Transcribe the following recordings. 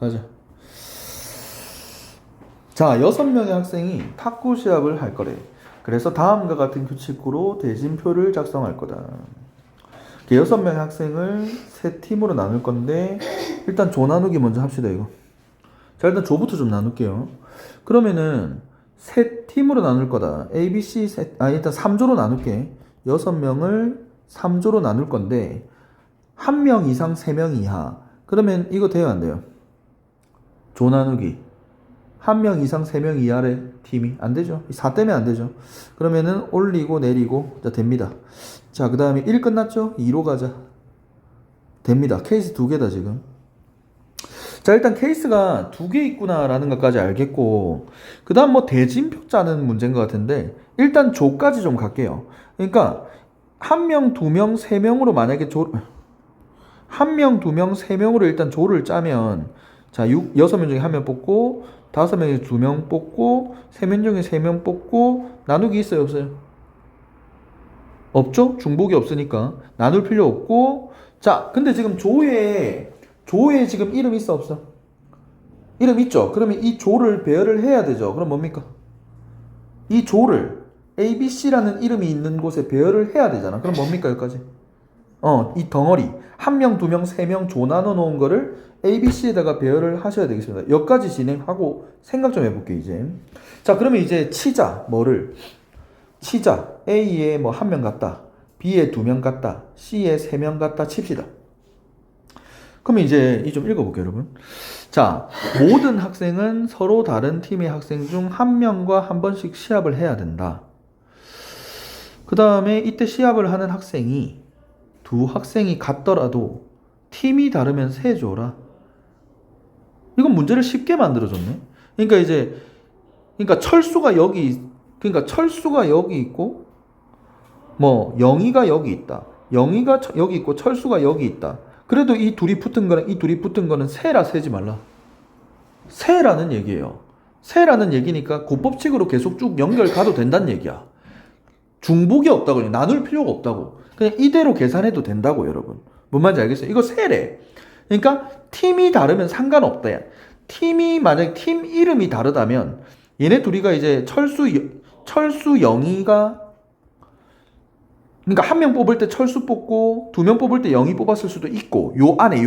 맞아. 자, 6명의 학생이 탁구 시합을 할 거래. 그래서 다음과 같은 규칙으로 대진표를 작성할 거다. 6명의 학생을 세 팀으로 나눌 건데 일단 조 나누기 먼저 합시다 이거. 자, 일단 조부터 좀 나눌게요. 그러면은 세 팀으로 나눌 거다. A, B, C 일단 3조로 나눌게. 6명을 3조로 나눌 건데 1명 이상 3명 이하. 그러면 이거 돼요 안 돼요? 조 나누기 1명 이상 3명 이하의 팀이 안 되죠. 4 때문에 안 되죠. 그러면은 올리고 내리고 자 됩니다. 자, 그 다음에 1 끝났죠? 2로 가자. 됩니다. 케이스 2개다 지금. 자, 일단 케이스가 2개 있구나라는 것까지 알겠고, 그 다음 뭐 대진표 짜는 문제인 것 같은데 일단 조까지 좀 갈게요. 그러니까 1명, 2명, 3명으로 만약에 1명, 2명, 3명으로 일단 조를 짜면 자, 6명 중에 1명 뽑고 5명 중에 2명 뽑고 3명 중에 3명 뽑고 나누기 있어요 없어요? 없죠? 중복이 없으니까 나눌 필요 없고. 자, 근데 지금 조에 지금 이름 있어 없어? 이름 있죠? 그러면 이 조를 배열을 해야 되죠. 그럼 뭡니까? 이 조를 ABC라는 이름이 있는 곳에 배열을 해야 되잖아. 그럼 뭡니까 여기까지? 이 덩어리 1명, 2명, 3명 조 나눠 놓은 거를 ABC에다가 배열을 하셔야 되겠습니다. 여기까지 진행하고 생각 좀 해볼게요 이제. 자, 그러면 이제 치자. 뭐를? 치자. A에 뭐 1명 같다, B에 2명 같다, C에 3명 같다 칩시다. 그러면 이제 이 좀 읽어볼게요 여러분. 자, 모든 학생은 서로 다른 팀의 학생 중 1명과 한 번씩 시합을 해야 된다. 그 다음에 이때 시합을 하는 학생이 두 학생이 같더라도 팀이 다르면 세 조라. 이건 문제를 쉽게 만들어줬네. 그러니까 철수가 여기 있고 뭐 영희가 여기 있다. 영희가 여기 있고 철수가 여기 있다. 그래도 이 둘이 붙은 거는 세라 세지 말라. 세라는 얘기예요. 세라는 얘기니까 그 법칙으로 계속 쭉 연결 가도 된다는 얘기야. 중복이 없다고, 나눌 필요가 없다고. 그냥 이대로 계산해도 된다고 여러분. 뭔 말인지 알겠어요? 이거 세래. 그러니까 팀이 다르면 상관없다. 만약 팀 이름이 다르다면 얘네 둘이가 이제 철수 영희가, 그러니까 1명 뽑을 때 철수 뽑고 2명 뽑을 때 영희 뽑았을 수도 있고, 요 안에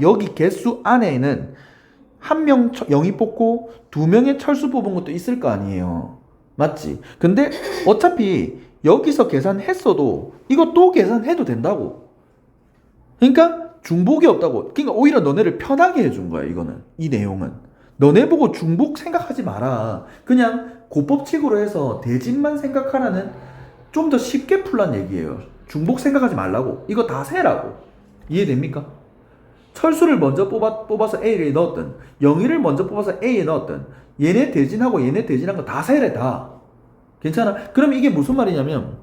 여기 개수 안에는 1명 영희 뽑고 2명의 철수 뽑은 것도 있을 거 아니에요. 맞지? 근데 어차피 여기서 계산했어도 이거 또 계산해도 된다고. 그러니까 중복이 없다고. 그러니까 오히려 너네를 편하게 해준 거야 이거는. 이 내용은 너네 보고 중복 생각하지 마라. 그냥 고법칙으로 해서 대진만 생각하라는, 좀 더 쉽게 풀란 얘기예요. 중복 생각하지 말라고. 이거 다 세라고. 이해됩니까? 철수를 먼저 뽑아서 A에 넣었든 영희를 먼저 뽑아서 A에 넣었든 얘네 대진하고 얘네 대진한 거 다 세래 다. 괜찮아? 그럼 이게 무슨 말이냐면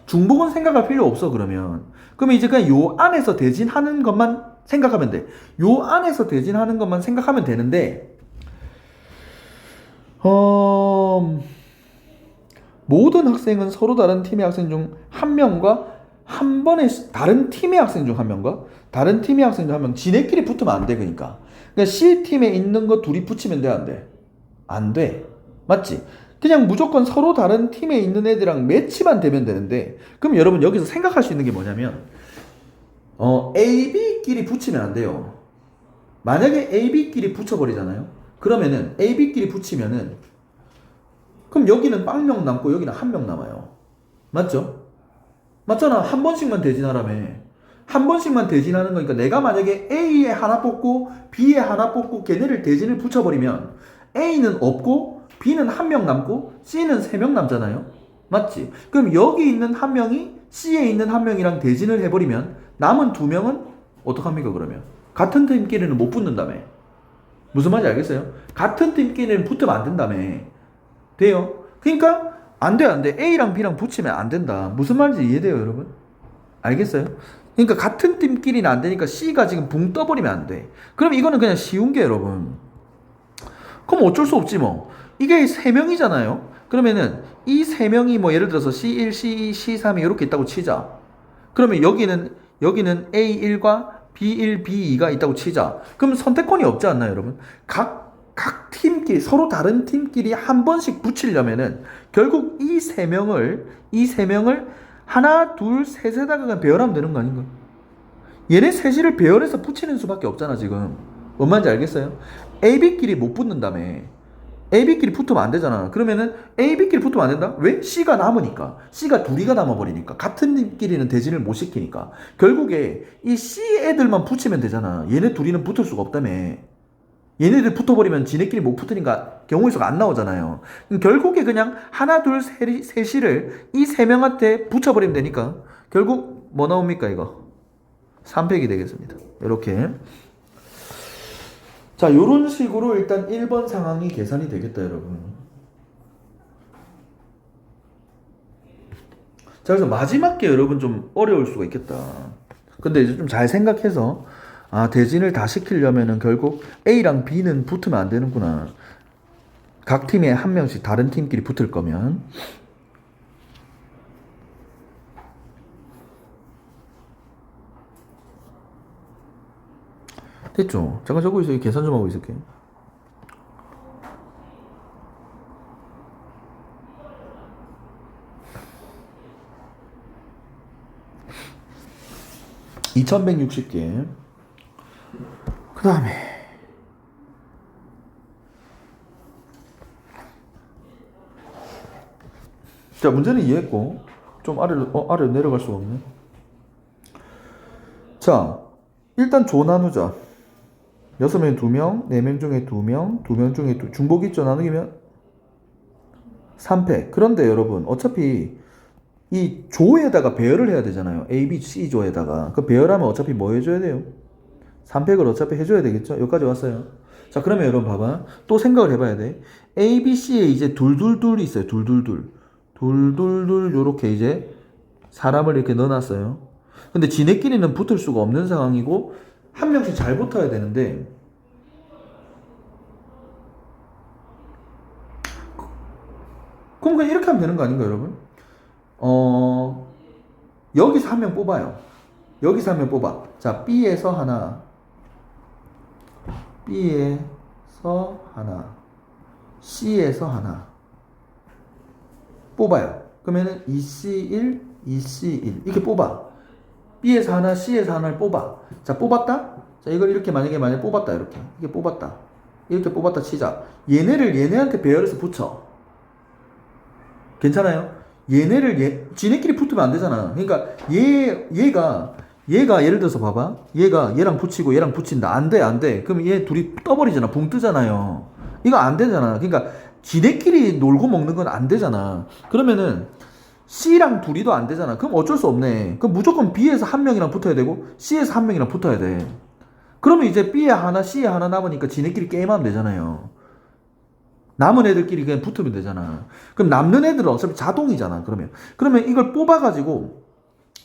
중복은 생각할 필요 없어. 그러면 이제 그냥 요 안에서 대진하는 것만 생각하면 돼. 요 안에서 대진하는 것만 생각하면 되는데 모든 학생은 서로 다른 팀의 학생 중 한 명과 한 번에 다른 팀의 학생 중 한 명과 다른 팀의 학생 중 한 명, 지네끼리 붙으면 안 돼. 그러니까 C팀에 있는 거 둘이 붙이면 돼 안 돼? 안 돼. 맞지? 그냥 무조건 서로 다른 팀에 있는 애들이랑 매치만 되면 되는데, 그럼 여러분 여기서 생각할 수 있는 게 뭐냐면 A, B끼리 붙이면 안 돼요. 만약에 A, B끼리 붙여버리잖아요. 그러면은 A, B끼리 붙이면은 그럼 여기는 0명 남고 여기는 1명 남아요. 맞죠? 맞잖아. 한 번씩만 대진하라며. 한 번씩만 대진하는 거니까 내가 만약에 A에 하나 뽑고 B에 하나 뽑고 걔네를 대진을 붙여버리면 A는 없고 B는 1명 남고 C는 3명 남잖아요. 맞지? 그럼 여기 있는 1명이 C에 있는 1명이랑 대진을 해버리면 남은 2명은 어떡합니까 그러면? 같은 팀끼리는 못 붙는다며. 무슨 말인지 알겠어요? 같은 팀끼리는 붙으면 안 된다며. 돼요? 그러니까 안 돼. A랑 B랑 붙이면 안 된다. 무슨 말인지 이해돼요 여러분? 알겠어요? 그러니까 같은 팀끼리는 안 되니까 C가 지금 붕 떠버리면 안 돼. 그럼 이거는 그냥 쉬운 게 여러분. 그럼 어쩔 수 없지 뭐. 이게 3명이잖아요. 그러면은 이 3명이 뭐 예를 들어서 C1, C2, C3이 이렇게 있다고 치자. 그러면 여기는 A1과 B1, B2가 있다고 치자. 그럼 선택권이 없지 않나요, 여러분? 각 팀끼리, 서로 다른 팀끼리 한 번씩 붙이려면은 결국 이 세 명을 하나, 둘, 셋에다가 그냥 배열하면 되는 거 아닌가? 얘네 셋을 배열해서 붙이는 수밖에 없잖아, 지금. 뭔 말인지 알겠어요? AB끼리 못 붙는다며. AB끼리 붙으면 안 되잖아. 그러면은 AB끼리 붙으면 안 된다? 왜? C가 남으니까. C가 둘이가 남아버리니까. 같은 팀끼리는 대진을 못 시키니까. 결국에 이 C 애들만 붙이면 되잖아. 얘네 둘이는 붙을 수가 없다며. 얘네들 붙어버리면 지네끼리 못 붙으니까 경우의 수가 안 나오잖아요. 결국에 그냥 하나, 둘, 셋을 이 세 명한테 붙여버리면 되니까 결국 뭐 나옵니까 이거? 3팩이 되겠습니다. 이렇게. 자, 요런 식으로 일단 1번 상황이 계산이 되겠다, 여러분. 자, 그래서 마지막 게 여러분 좀 어려울 수가 있겠다. 근데 이제 좀 잘 생각해서, 아, 대진을 다 시키려면은 결국 A랑 B는 붙으면 안 되는구나. 각 팀에 한 명씩 다른 팀끼리 붙을 거면. 됐죠? 잠깐 적고 있어요. 계산 좀 하고 있을게요. (2160개) 그 다음에 자, 문제는 이해했고 좀 아래로 내려갈 수가 없네. 자, 일단 조 나누자. 6명에 2명, 4명 중에 2명, 2명 중에 중복 있죠? 나누기면 3패. 그런데 여러분, 어차피 이 조에다가 배열을 해야 되잖아요. A, B, C 조에다가. 그 배열하면 어차피 뭐 해줘야 돼요? 3팩을 어차피 해줘야 되겠죠? 여기까지 왔어요. 자, 그러면 여러분 봐봐. 또 생각을 해봐야 돼. A, B, C에 이제 둘둘둘이 있어요. 둘둘둘 요렇게 이제 사람을 이렇게 넣어놨어요. 근데 지네끼리는 붙을 수가 없는 상황이고 한 명씩 잘 붙어야 되는데 그럼 그냥 이렇게 하면 되는 거 아닌가요, 여러분? 여기서 한 명 뽑아요. 여기서 한 명 뽑아. 자, B에서 하나, B에서 하나, C에서 하나 뽑아요. 그러면은 2C1, 2C1 이렇게 뽑아. B에서 하나, C에서 하나를 뽑아. 자, 뽑았다? 자, 이걸 이렇게 만약에 뽑았다. 이렇게 뽑았다. 이렇게 뽑았다 치자. 얘네를 얘네한테 배열해서 붙여. 괜찮아요? 얘네를 지네끼리 붙으면 안 되잖아. 그러니까 얘가 예를 들어서 봐봐. 얘가 얘랑 붙이고 얘랑 붙인다. 안 돼. 그럼 얘 둘이 떠버리잖아. 붕 뜨잖아요. 이거 안 되잖아. 그러니까 지네끼리 놀고 먹는 건 안 되잖아. 그러면은 C랑 둘이도 안 되잖아. 그럼 어쩔 수 없네. 그럼 무조건 B에서 한 명이랑 붙어야 되고 C에서 한 명이랑 붙어야 돼. 그러면 이제 B에 하나, C에 하나 남으니까 지네끼리 게임하면 되잖아요. 남은 애들끼리 그냥 붙으면 되잖아. 그럼 남는 애들은 어차피 자동이잖아. 그러면 이걸 뽑아가지고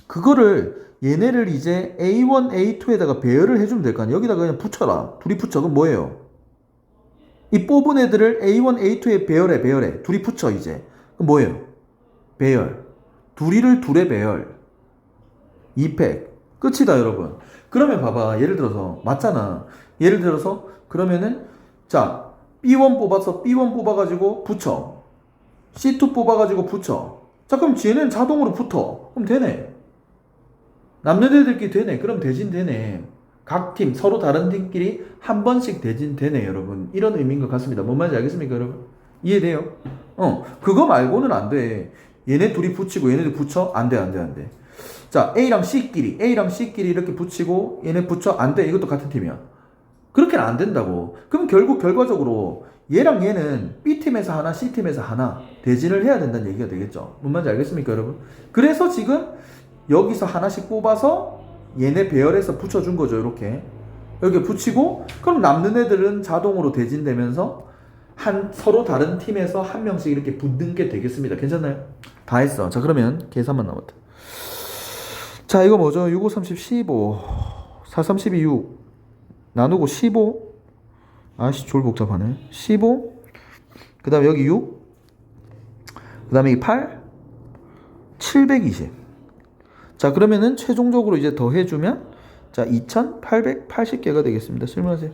그거를 얘네를 이제 A1, A2에다가 배열을 해주면 될 거 아니야. 여기다가 그냥 붙여라. 둘이 붙여. 그럼 뭐예요? 이 뽑은 애들을 A1, A2에 배열해. 둘이 붙여 이제. 그럼 뭐예요? 배열. 둘이를 둘의 배열. 2팩. 끝이다, 여러분. 그러면 봐봐. 예를 들어서 맞잖아. 예를 들어서 그러면은 자, B1 뽑아서 B1 뽑아가지고 붙여. C2 뽑아가지고 붙여. 자, 그럼 쟤는 자동으로 붙어. 그럼 되네. 남는 애들끼리 되네. 그럼 대진 되네. 각 팀, 서로 다른 팀끼리 한 번씩 대진 되네, 여러분. 이런 의미인 것 같습니다. 뭔 말인지 알겠습니까, 여러분? 이해돼요? 그거 말고는 안 돼. 얘네 둘이 붙이고 얘네들 붙여? 안 돼. 자, A랑 C끼리 이렇게 붙이고 얘네 붙여? 안 돼. 이것도 같은 팀이야. 그렇게는 안 된다고. 그럼 결국 결과적으로 얘랑 얘는 B팀에서 하나, C팀에서 하나 대진을 해야 된다는 얘기가 되겠죠. 뭔 말인지 알겠습니까, 여러분? 그래서 지금 여기서 하나씩 뽑아서 얘네 배열해서 붙여준 거죠. 이렇게 붙이고 그럼 남는 애들은 자동으로 대진되면서 서로 다른 팀에서 한 명씩 이렇게 붙는 게 되겠습니다. 괜찮나요? 다 했어. 자, 그러면 계산만 남았다. 자, 이거 뭐죠? 6, 5, 30, 15 4, 3, 12, 6 나누고 15 아씨 졸 복잡하네. 15 그 다음에 여기 6 그 다음에 이 8 720. 자, 그러면은 최종적으로 이제 더해주면 자, 2880개가 되겠습니다. 질문하세요.